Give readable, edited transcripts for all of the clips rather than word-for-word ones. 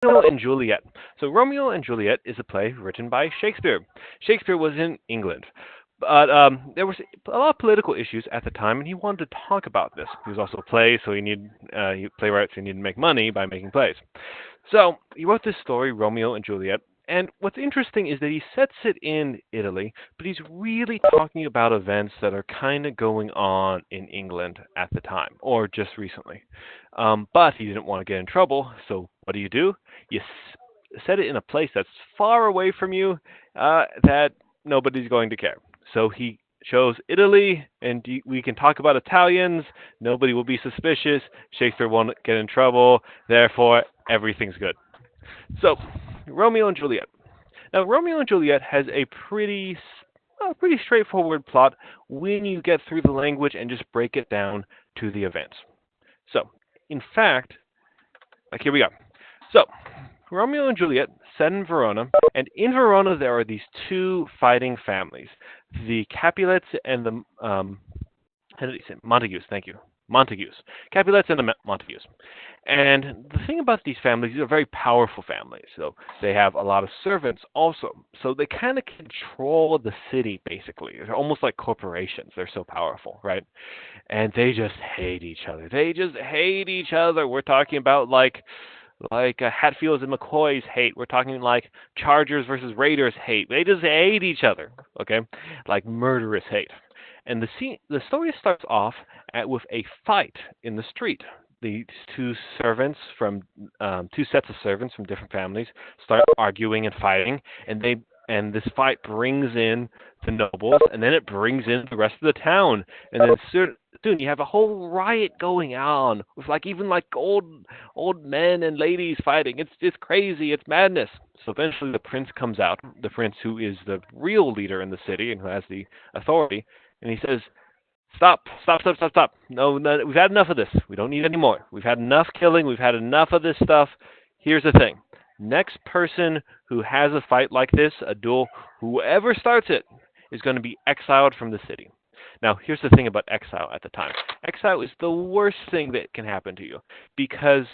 Romeo and Juliet. So Romeo and Juliet is a play written by Shakespeare. Shakespeare was in England, but there was a lot of political issues at the time, and he wanted to talk about this. He was also a play, so he playwright, so he needed to make money by making plays. So he wrote this story, Romeo and Juliet. And what's interesting is that he sets it in Italy, but he's really talking about events that are kind of going on in England at the time, or just recently. But he didn't want to get in trouble, so what do? You set it in a place that's far away from you, that nobody's going to care. So he chose Italy, and we can talk about Italians. Nobody will be suspicious. Shakespeare won't get in trouble. Therefore, everything's good. So, Romeo and Juliet. Now, Romeo and Juliet has a pretty straightforward plot when you get through the language and just break it down to the events. So, in fact, like here we go. So, Romeo and Juliet set in Verona, and in Verona there are these two fighting families, the Capulets and the how did he say Montagues? Thank you, Montagues, Capulets and the Montagues. And the thing about these families, these are very powerful families. So they have a lot of servants also. So they kind of control the city basically. They're almost like corporations. They're so powerful, right? And they just hate each other. They just hate each other. We're talking about like Hatfields and McCoys hate. We're talking like Chargers versus Raiders hate. They just hate each other, okay? Like murderous hate. And the story starts off with a fight in the street. These two sets of servants from different families start arguing and fighting, and this fight brings in the nobles, and then it brings in the rest of the town, and then soon you have a whole riot going on with like even like old men and ladies fighting. It's crazy. It's madness. So eventually the prince comes out, the prince who is the real leader in the city and who has the authority, and he says, "Stop! Stop! Stop! Stop! Stop! No, no, we've had enough of this. We don't need any more. We've had enough killing. We've had enough of this stuff. Here's the thing: next person who has a fight like this, a duel, whoever starts it, is going to be exiled from the city." Now, here's the thing about exile at the time. Exile is the worst thing that can happen to you because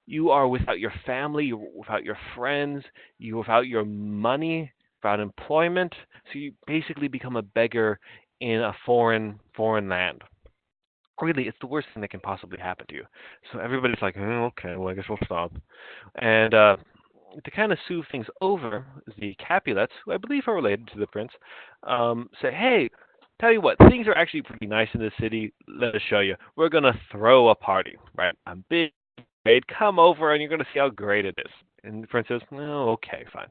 you are without your family, you're without your friends, you're without your money, without employment. So you basically become a beggar in a foreign land. Really, it's the worst thing that can possibly happen to you. So everybody's like, "Oh, okay, well, I guess we'll stop." And to kind of soothe things over, the Capulets, who I believe are related to the prince, say, "Hey, tell you what, things are actually pretty nice in this city. Let us show you. We're gonna throw a party, right? A big parade. Come over, and you're gonna see how great it is." And the prince says, "Oh, okay, fine."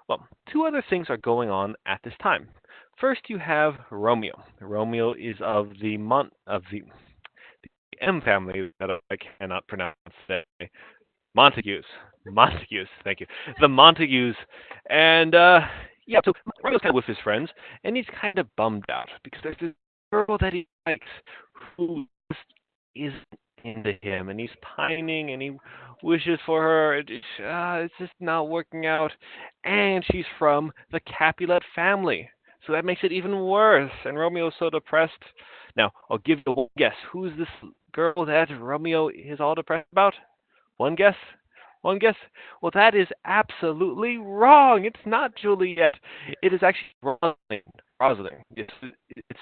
Well, two other things are going on at this time. First, you have Romeo. Romeo is of the M family that I cannot pronounce today. Montagues. Montagues, thank you. The Montagues. And yeah, so Romeo's kind of with his friends, and he's kind of bummed out because there's this girl that he likes who just isn't into him, and he's pining and he wishes for her. It's just not working out. And she's from the Capulet family. So that makes it even worse. And Romeo's so depressed. Now, I'll give you one guess. Who's this girl that Romeo is all depressed about? One guess? One guess? Well, that is absolutely wrong. It's not Juliet. It is actually Rosalind. Rosalind. It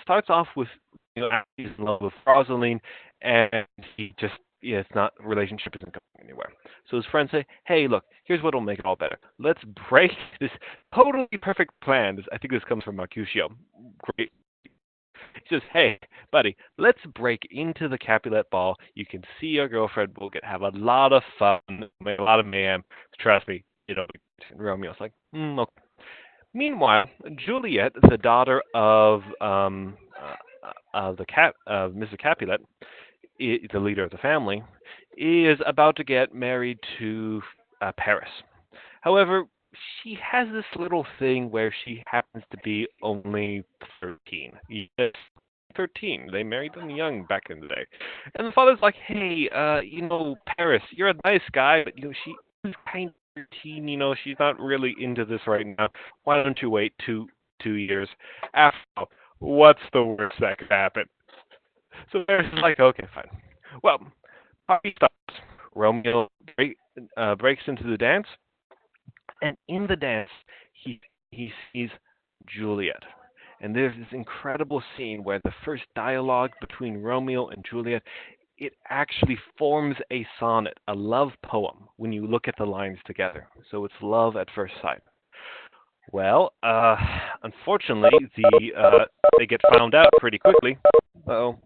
starts off with he's in love with Rosalind, and he just it's not relationship isn't going anywhere. So his friends say, "Hey, look, here's what'll make it all better. Let's break this totally perfect plan." I think this comes from Mercutio. Great. He says, "Hey, buddy, let's break into the Capulet ball. You can see your girlfriend. We'll have a lot of fun, make a lot of mayhem. Trust me, you know." Romeo's like, okay. Meanwhile, Juliet, the daughter of Mr. Capulet, the leader of the family, is about to get married to Paris. However, she has this little thing where she happens to be only 13. Yes, 13. They married them young back in the day. And the father's like, "Hey, Paris, you're a nice guy, but she's kind of 13. She's not really into this right now. Why don't you wait two years? After all, what's the worst that could happen?" So Paris is like, "Okay, fine." Well, party stops. Romeo, great. breaks into the dance, and in the dance, he he sees Juliet. And there's this incredible scene where the first dialogue between Romeo and Juliet, it actually forms a sonnet, a love poem, when you look at the lines together. So it's love at first sight. Well, unfortunately, they get found out pretty quickly. Oh,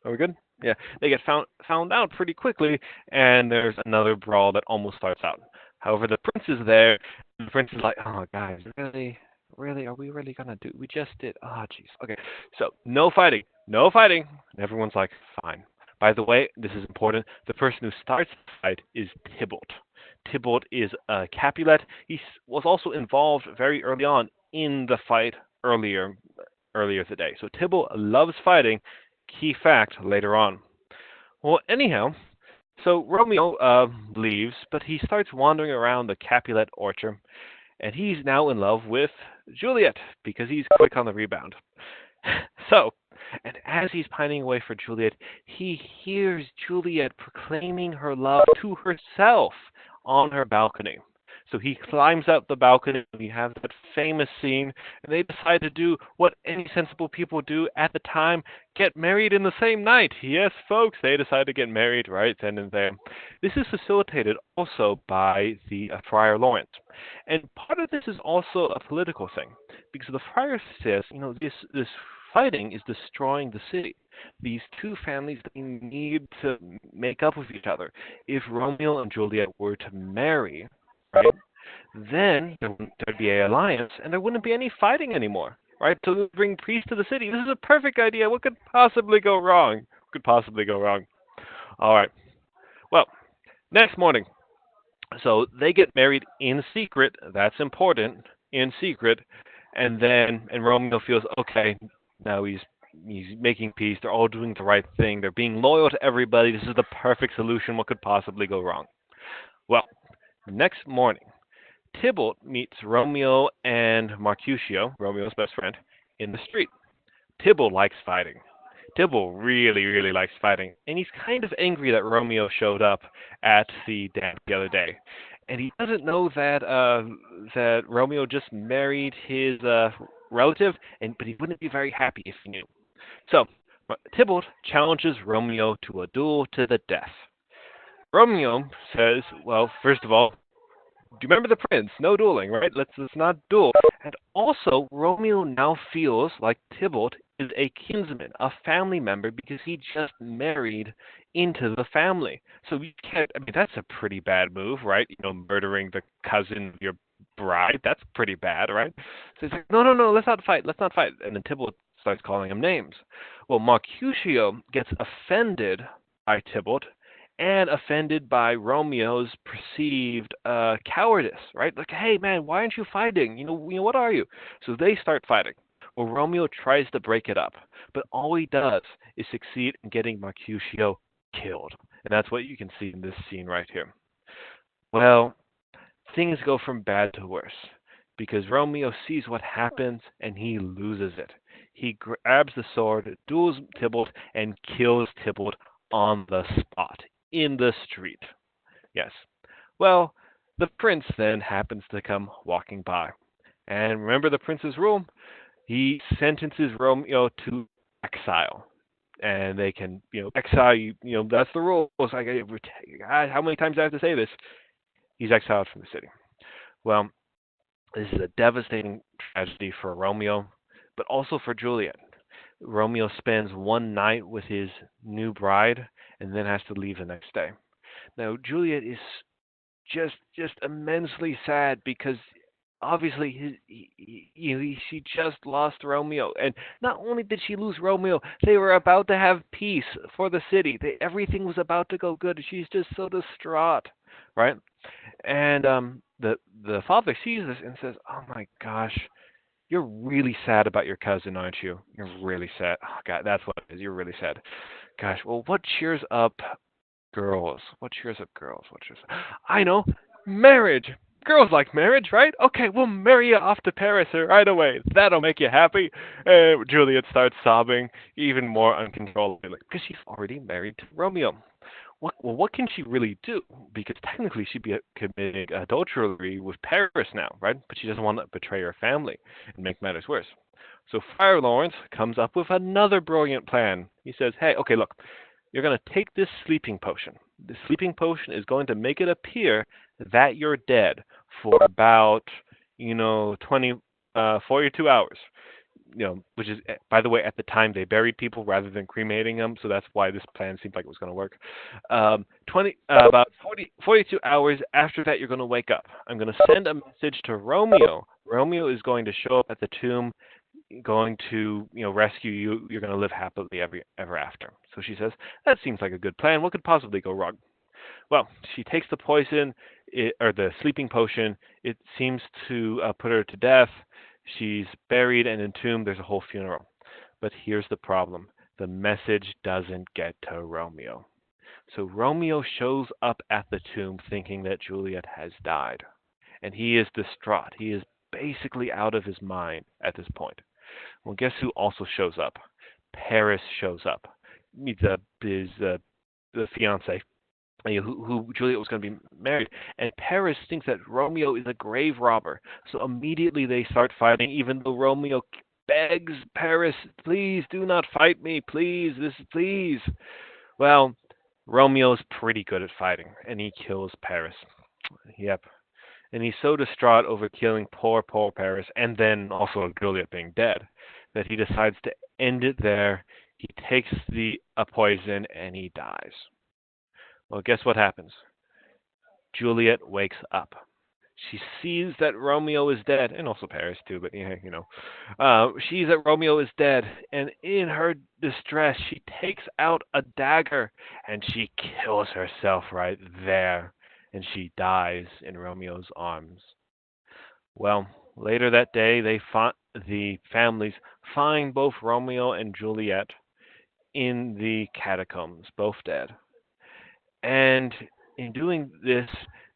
are we good? Yeah, they get found out pretty quickly, and there's another brawl that almost starts out. However, the prince is there, and the prince is like, "Oh, guys, really, really, are we really gonna do? We just did. Oh, jeez. Okay, so no fighting, no fighting." And everyone's like, "Fine." By the way, this is important. The person who starts the fight is Tybalt. Tybalt is a Capulet. He was also involved very early on in the fight earlier today. So Tybalt loves fighting. Key fact later on. Well, anyhow, so Romeo leaves, but he starts wandering around the Capulet orchard, and he's now in love with Juliet because he's quick on the rebound. So, and as he's pining away for Juliet, he hears Juliet proclaiming her love to herself on her balcony. So he climbs out the balcony, and we have that famous scene, and they decide to do what any sensible people do at the time, get married in the same night. Yes, folks, they decide to get married right then and there. This is facilitated also by the Friar Lawrence. And part of this is also a political thing, because the friar says, this fighting is destroying the city. These two families, they need to make up with each other. If Romeo and Juliet were to marry, right, then there'd be an alliance, and there wouldn't be any fighting anymore, right? To bring peace to the city. This is a perfect idea. What could possibly go wrong? What could possibly go wrong? All right. Well, next morning, so they get married in secret. That's important, in secret. And Romeo feels okay. Now he's making peace. They're all doing the right thing. They're being loyal to everybody. This is the perfect solution. What could possibly go wrong? Well, next morning, Tybalt meets Romeo and Mercutio, Romeo's best friend, in the street. Tybalt likes fighting. Tybalt really, really likes fighting, and he's kind of angry that Romeo showed up at the dance the other day, and he doesn't know that Romeo just married his relative, but he wouldn't be very happy if he knew. So Tybalt challenges Romeo to a duel to the death. Romeo says, "Well, first of all, do you remember the prince? No dueling, right? Let's not duel." And also, Romeo now feels like Tybalt is a kinsman, a family member, because he just married into the family. So you can't. I mean, that's a pretty bad move, right? Murdering the cousin of your bride. That's pretty bad, right? So he's like, "No, no, no. Let's not fight. Let's not fight." And then Tybalt starts calling him names. Well, Mercutio gets offended by Tybalt and offended by Romeo's perceived cowardice, right? Like, "Hey, man, why aren't you fighting? What are you?" So they start fighting. Well, Romeo tries to break it up, but all he does is succeed in getting Mercutio killed. And that's what you can see in this scene right here. Well, things go from bad to worse because Romeo sees what happens and he loses it. He grabs the sword, duels Tybalt, and kills Tybalt on the spot, in the street. Yes. Well, the prince then happens to come walking by. And remember the prince's rule? He sentences Romeo to exile. And they can, exile you. That's the rule. It's like, God, how many times do I have to say this? He's exiled from the city. Well, this is a devastating tragedy for Romeo, but also for Juliet. Romeo spends one night with his new bride and then has to leave the next day. Now, Juliet is just immensely sad because obviously she just lost Romeo, and not only did she lose Romeo, they were about to have peace for the city. Everything was about to go good. She's just so distraught, right? And the father sees this and says, "Oh my gosh, you're really sad about your cousin, aren't you? You're really sad. Oh God, that's what it is. You're really sad. Gosh, well, what cheers up girls? What cheers up girls? What cheers? I know, marriage. Girls like marriage, right? Okay, we'll marry you off to Paris right away. That'll make you happy." Juliet starts sobbing even more uncontrollably because she's already married to Romeo. what can she really do? Because technically she'd be committing adultery with Paris now, right? But she doesn't want to betray her family and make matters worse. So Friar Lawrence comes up with another brilliant plan. He says, "Hey, okay, look, you're going to take this sleeping potion. The sleeping potion is going to make it appear that you're dead for about, 42 hours. Which is, by the way, at the time they buried people rather than cremating them, so that's why this plan seemed like it was going to work. 42 hours after that, you're going to wake up. I'm going to send a message to Romeo. Romeo is going to show up at the tomb, going to, rescue you. You're going to live happily ever after." So she says, "That seems like a good plan. What could possibly go wrong?" Well, she takes the poison, or the sleeping potion. It seems to put her to death. She's buried and entombed. There's a whole funeral. But here's the problem. The message doesn't get to Romeo. So Romeo shows up at the tomb thinking that Juliet has died. And he is distraught. He is basically out of his mind at this point. Well, guess who also shows up? Paris shows up. Meets the fiance, who Juliet was going to be married, and Paris thinks that Romeo is a grave robber. So immediately they start fighting, even though Romeo begs Paris, "Please do not fight me, please, please." Well, Romeo's pretty good at fighting, and he kills Paris. Yep. And he's so distraught over killing poor Paris, and then also Juliet being dead, that he decides to end it there. He takes the poison, and he dies. Well, guess what happens? Juliet wakes up. She sees that Romeo is dead, and also Paris too, but yeah, she sees that Romeo is dead, and in her distress, she takes out a dagger, and she kills herself right there, and she dies in Romeo's arms. Well, later that day, the families find both Romeo and Juliet in the catacombs, both dead. And in doing this,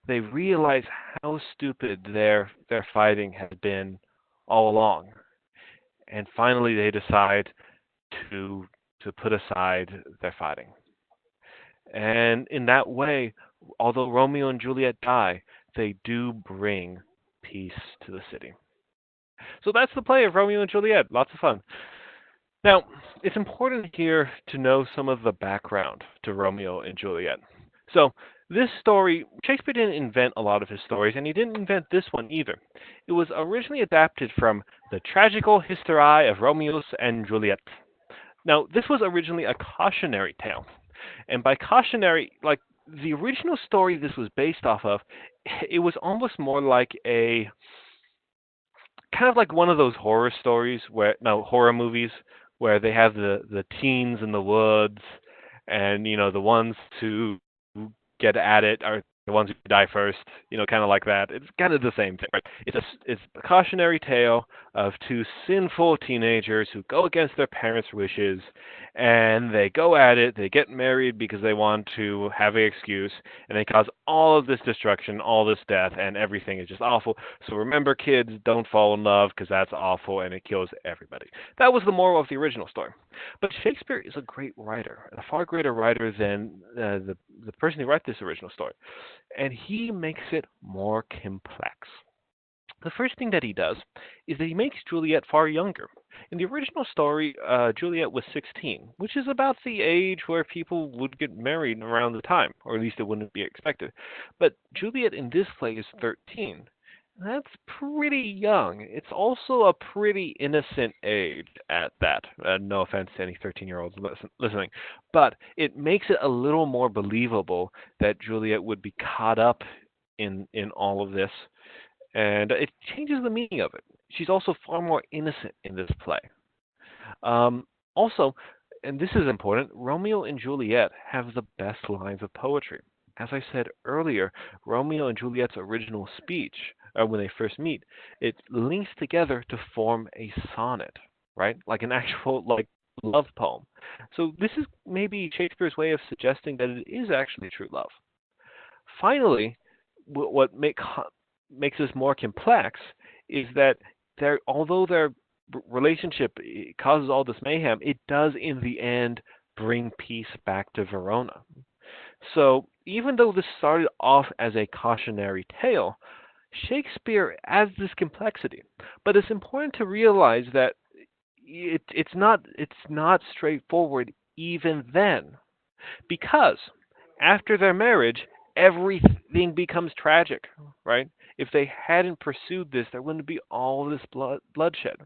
they realize how stupid their fighting has been all along. And finally, they decide to put aside their fighting. And in that way, although Romeo and Juliet die, they do bring peace to the city. So that's the play of Romeo and Juliet. Lots of fun. Now, it's important here to know some of the background to Romeo and Juliet. So, this story, Shakespeare didn't invent a lot of his stories, and he didn't invent this one either. It was originally adapted from the Tragical History of Romeo and Juliet. Now, this was originally a cautionary tale. And by cautionary, like the original story this was based off of, it was almost more like a kind of like one of those horror stories where no horror movies where they have the teens in the woods, and the ones who get at it are the ones who die first, kind of like that. It's kind of the same thing, right? It's a cautionary tale of two sinful teenagers who go against their parents' wishes, and they go at it. They get married because they want to have an excuse, and they cause all of this destruction, all this death, and everything is just awful. So remember, kids, don't fall in love because that's awful and it kills everybody. That was the moral of the original story. But Shakespeare is a great writer, a far greater writer than the person who wrote this original story, and he makes it more complex. The first thing that he does is that he makes Juliet far younger. In the original story, Juliet was 16, which is about the age where people would get married around the time, or at least it wouldn't be expected. But Juliet in this play is 13. That's pretty young. It's also a pretty innocent age at that. No offense to any 13-year-olds listening. But it makes it a little more believable that Juliet would be caught up in all of this, and it changes the meaning of it. She's also far more innocent in this play. Also, and this is important, Romeo and Juliet have the best lines of poetry. As I said earlier, Romeo and Juliet's original speech, when they first meet, it links together to form a sonnet, right? Like an actual love poem. So this is maybe Shakespeare's way of suggesting that it is actually true love. Finally, what makes this more complex is that although their relationship causes all this mayhem, it does in the end bring peace back to Verona. So even though this started off as a cautionary tale, Shakespeare adds this complexity. But it's important to realize that it's not straightforward even then, because after their marriage, everything becomes tragic, right? If they hadn't pursued this, there wouldn't be all this bloodshed.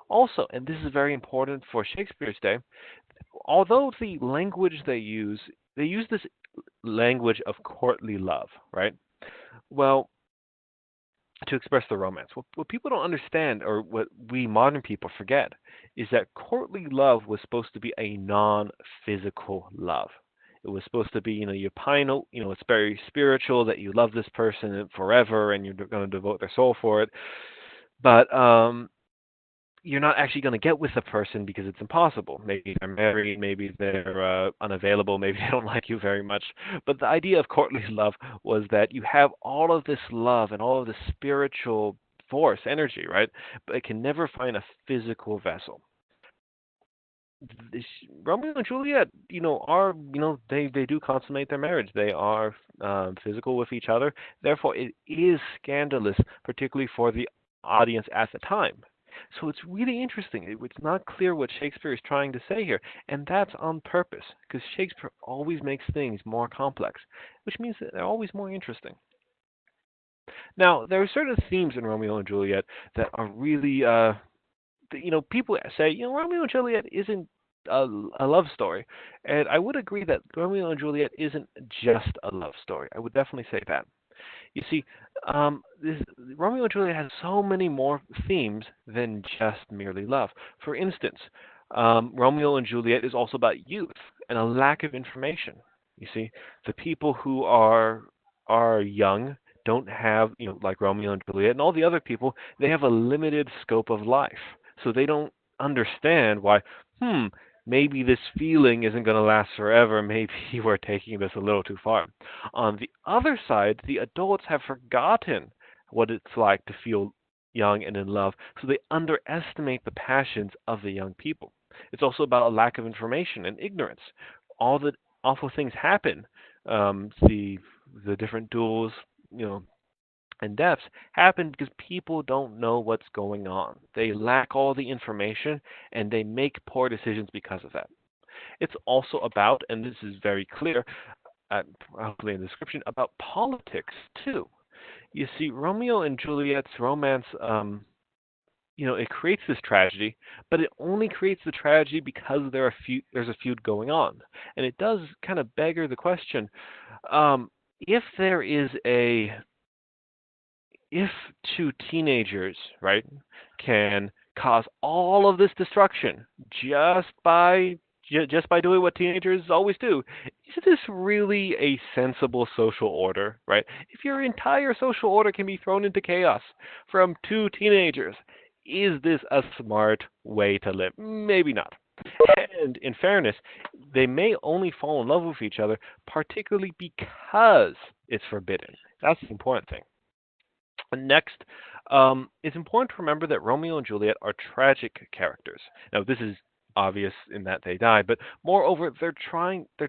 Also, and this is very important for Shakespeare's day, although the language they use this language of courtly love, right? Well, to express the romance. What people don't understand, or what we modern people forget, is that courtly love was supposed to be a non-physical love. It was supposed to be, your pinal, it's very spiritual that you love this person forever and you're going to devote their soul for it. But you're not actually going to get with the person because it's impossible. Maybe they're married, maybe they're unavailable, maybe they don't like you very much. But the idea of courtly love was that you have all of this love and all of this spiritual force, energy, right? But it can never find a physical vessel. This, Romeo and Juliet, are they do consummate their marriage. They are physical with each other. Therefore, it is scandalous, particularly for the audience at the time. So it's really interesting. It's not clear what Shakespeare is trying to say here, and that's on purpose because Shakespeare always makes things more complex, which means that they're always more interesting. Now, there are certain themes in Romeo and Juliet that are really people say, Romeo and Juliet isn't a love story, and I would agree that Romeo and Juliet isn't just a love story. I would definitely say that. You see, this, Romeo and Juliet has so many more themes than just merely love. For instance, Romeo and Juliet is also about youth and a lack of information. You see, the people who are young don't have, like Romeo and Juliet and all the other people, they have a limited scope of life. So they don't understand why, hmm, maybe this feeling isn't going to last forever. Maybe we're taking this a little too far. On the other side, the adults have forgotten what it's like to feel young and in love, so they underestimate the passions of the young people. It's also about a lack of information and ignorance. All the awful things happen. The different duels, you know, and deaths happen because people don't know what's going on. They lack all the information and they make poor decisions because of that. It's also about, and this is very clear, hopefully in the description, about politics too. You see, Romeo and Juliet's romance, it creates this tragedy, but it only creates the tragedy because there's a feud going on, and it does kind of beggar the question: if there is a if two teenagers, right, can cause all of this destruction just by doing what teenagers always do, is this really a sensible social order, right? If your entire social order can be thrown into chaos from two teenagers, is this a smart way to live? Maybe not. And in fairness, they may only fall in love with each other, particularly because it's forbidden. That's the important thing. Next, it's important to remember that Romeo and Juliet are tragic characters. Now, this is obvious in that they die, but moreover, they're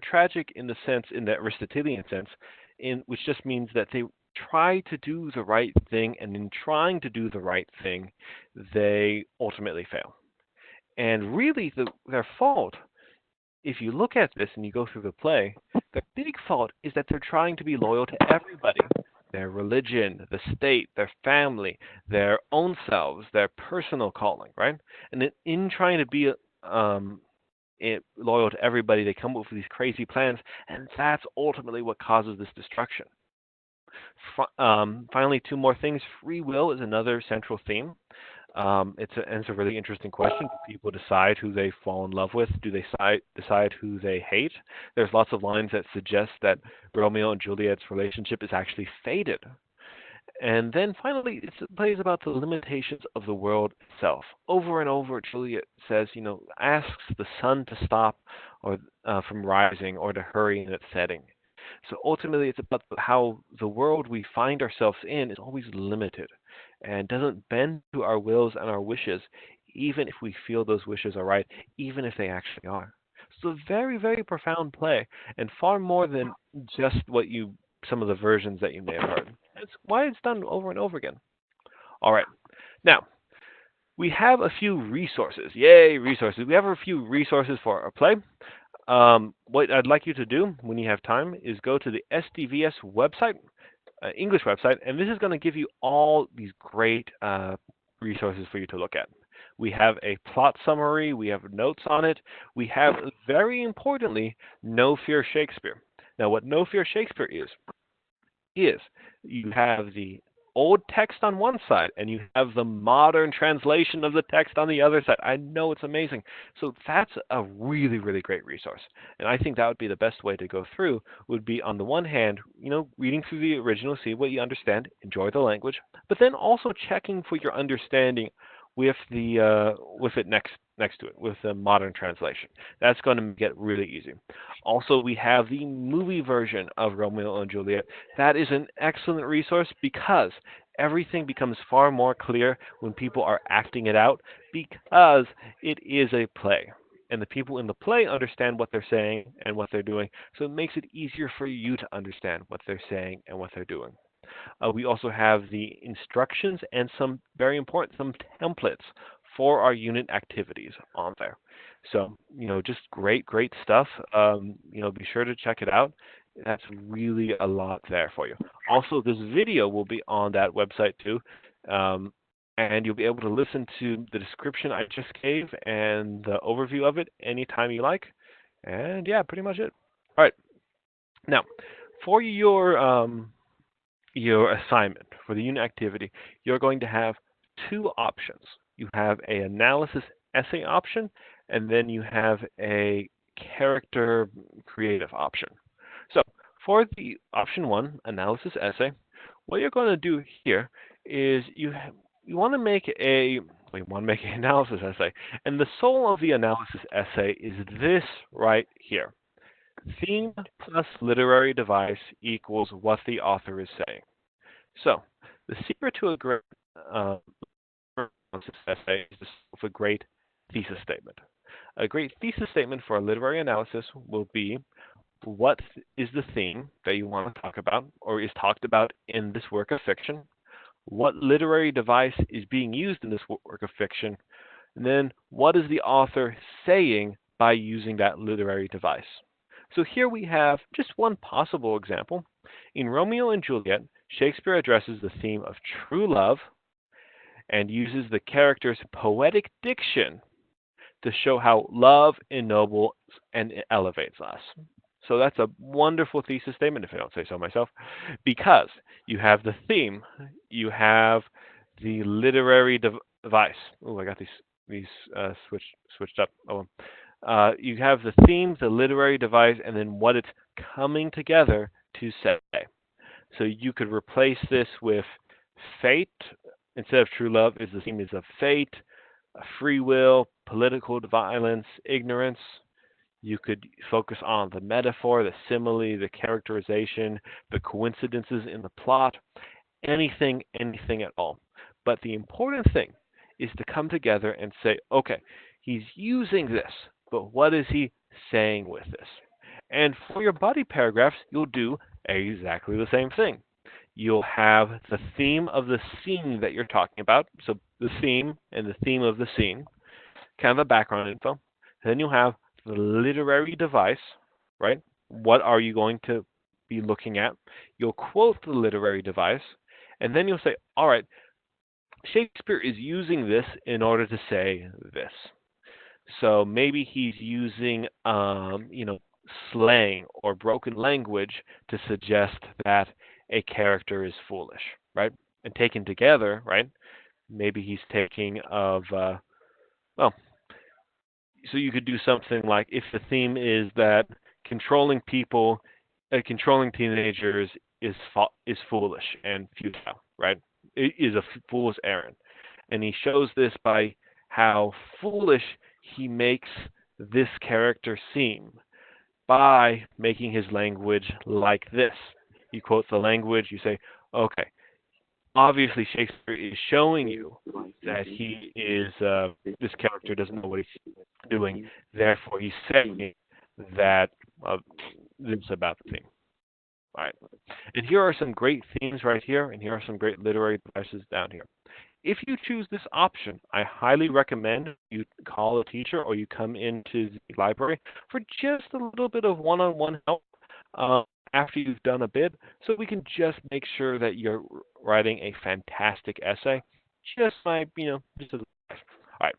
tragic in the sense, in the Aristotelian sense, in which just means that they try to do the right thing, and in trying to do the right thing, they ultimately fail. And really, their fault, if you look at this and you go through the play, the big fault is that they're trying to be loyal to everybody: their religion, the state, their family, their own selves, their personal calling, right? And in trying to be loyal to everybody, they come up with these crazy plans, and that's ultimately what causes this destruction. Finally, two more things. Free will is another central theme. It's a really interesting question. Do people decide who they fall in love with? Do they decide who they hate? There's lots of lines that suggest that Romeo and Juliet's relationship is actually fated. And then finally, it plays about the limitations of the world itself. Over and over, Juliet says, asks the sun to stop or from rising or to hurry in its setting. So ultimately, it's about how the world we find ourselves in is always limited and doesn't bend to our wills and our wishes, even if we feel those wishes are right, even if they actually are. It's a very, very profound play, and far more than just some of the versions that you may have heard. That's why it's done over and over again. All right. Now, we have a few resources. Yay, resources. We have a few resources for our play. What I'd like you to do when you have time is go to the SDVS website, English website, and this is going to give you all these great resources for you to look at. We have a plot summary, we have notes on it, we have, very importantly, No Fear Shakespeare. Now, what No Fear Shakespeare is you have the old text on one side and you have the modern translation of the text on the other side. I know it's amazing. So that's a really, really great resource. And I think that would be the best way to go through would be on the one hand, reading through the original, see what you understand, enjoy the language, but then also checking for your understanding with it next to it with the modern translation. That's going to make it really easy. Also, we have the movie version of Romeo and Juliet. That is an excellent resource because everything becomes far more clear when people are acting it out because it is a play. And the people in the play understand what they're saying and what they're doing, so it makes it easier for you to understand what they're saying and what they're doing. We also have the instructions and some very important some templates for our unit activities on there. So, just great, great stuff. Be sure to check it out. That's really a lot there for you. Also, this video will be on that website too. And you'll be able to listen to the description I just gave and the overview of it anytime you like. And yeah, pretty much it. All right. Now, for your assignment for the unit activity, you're going to have two options. You have an analysis essay option, and then you have a character creative option. So for the option one, analysis essay, what you're going to do here is you want to make an analysis essay, and the soul of the analysis essay is this right here. Theme plus literary device equals what the author is saying. So, the secret to a great essay is a great thesis statement. A great thesis statement for a literary analysis will be what is the theme that you want to talk about or is talked about in this work of fiction? What literary device is being used in this work of fiction? And then what is the author saying by using that literary device? So here we have just one possible example. In Romeo and Juliet, Shakespeare addresses the theme of true love and uses the character's poetic diction to show how love ennobles and elevates us. So that's a wonderful thesis statement, if I don't say so myself, because you have the theme, you have the literary device. Oh, I got these switched up. Oh, you have the theme, the literary device, and then what it's coming together to say. So you could replace this with fate instead of true love. Is the theme is of fate, free will, political violence, ignorance. You could focus on the metaphor, the simile, the characterization, the coincidences in the plot, anything at all. But the important thing is to come together and say, okay, he's using this, but what is he saying with this? And for your body paragraphs, you'll do exactly the same thing. You'll have the theme of the scene that you're talking about, so the theme and the theme of the scene, kind of a background info. Then you'll have the literary device, right? What are you going to be looking at? You'll quote the literary device, and then you'll say, all right, Shakespeare is using this in order to say this. So maybe he's using, slang or broken language to suggest that a character is foolish, right? And taken together, right? Maybe he's taking of, well, so you could do something like if the theme is that controlling people, controlling teenagers is foolish and futile, right? It is a fool's errand. And he shows this by how foolish he makes this character seem by making his language like this. You quote the language, you say, okay, obviously Shakespeare is showing you that he is, this character doesn't know what he's doing, therefore he's saying that is about the theme. All right. And here are some great themes right here, and here are some great literary devices down here. If you choose this option, I highly recommend you call a teacher or you come into the library for just a little bit of one-on-one help uh, after you've done a bit, so we can just make sure that you're writing a fantastic essay. Just my, just a, all right.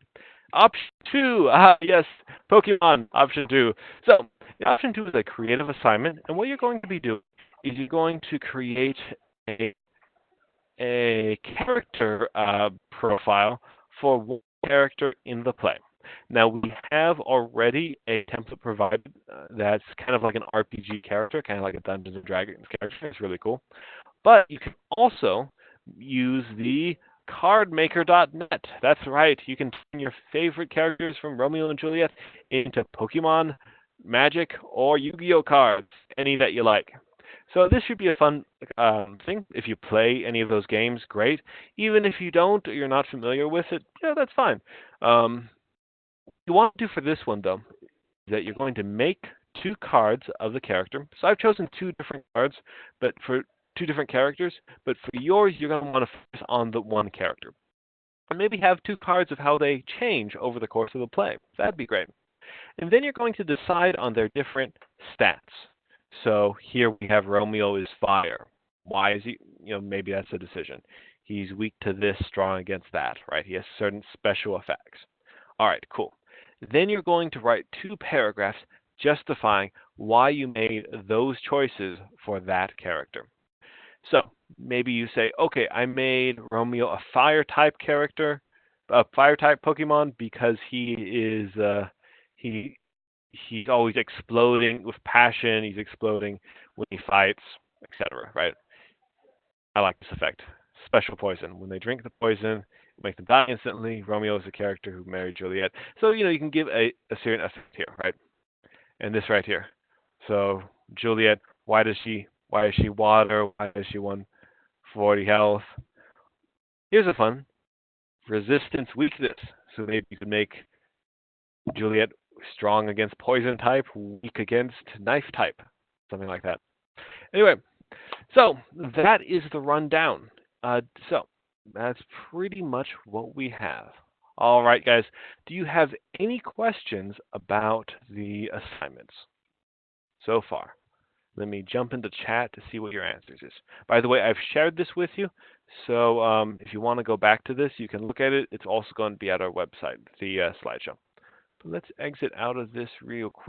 Option two, yes, Pokemon. Option two. So, option two is a creative assignment, and what you're going to be doing is you're going to create a character profile for one character in the play. Now, we have already a template provided that's kind of like an RPG character, kind of like a Dungeons and Dragons character. It's really cool. But you can also use the cardmaker.net. That's right. You can turn your favorite characters from Romeo and Juliet into Pokemon, Magic, or Yu-Gi-Oh cards, any that you like. So this should be a fun thing. If you play any of those games, great. Even if you don't, or you're not familiar with it, yeah, that's fine. What you want to do for this one, though, is that you're going to make two cards of the character. So I've chosen two different cards, but for two different characters. But for yours, you're going to want to focus on the one character. And maybe have two cards of how they change over the course of the play. That'd be great. And then you're going to decide on their different stats. So here we have Romeo is fire. Why is he, maybe that's a decision. He's weak to this, strong against that, right? He has certain special effects. All right, cool. Then you're going to write two paragraphs justifying why you made those choices for that character. So maybe you say, okay, I made Romeo a fire type character, a fire type Pokemon because he he's always exploding with passion. He's exploding when he fights, etc. Right? I like this effect. Special poison. When they drink the poison, it makes them die instantly. Romeo is a character who married Juliet, so you can give a certain effect here, right? And this right here. So Juliet, why is she water? Why is she 140 health? Here's a fun resistance weakness. So maybe you could make Juliet strong against poison type, weak against knife type, something like that. Anyway, so that is the rundown. So that's pretty much what we have. All right, guys. Do you have any questions about the assignments so far? Let me jump into chat to see what your answers is. By the way, I've shared this with you, so if you want to go back to this, you can look at it. It's also going to be at our website, the slideshow. But let's exit out of this real quick.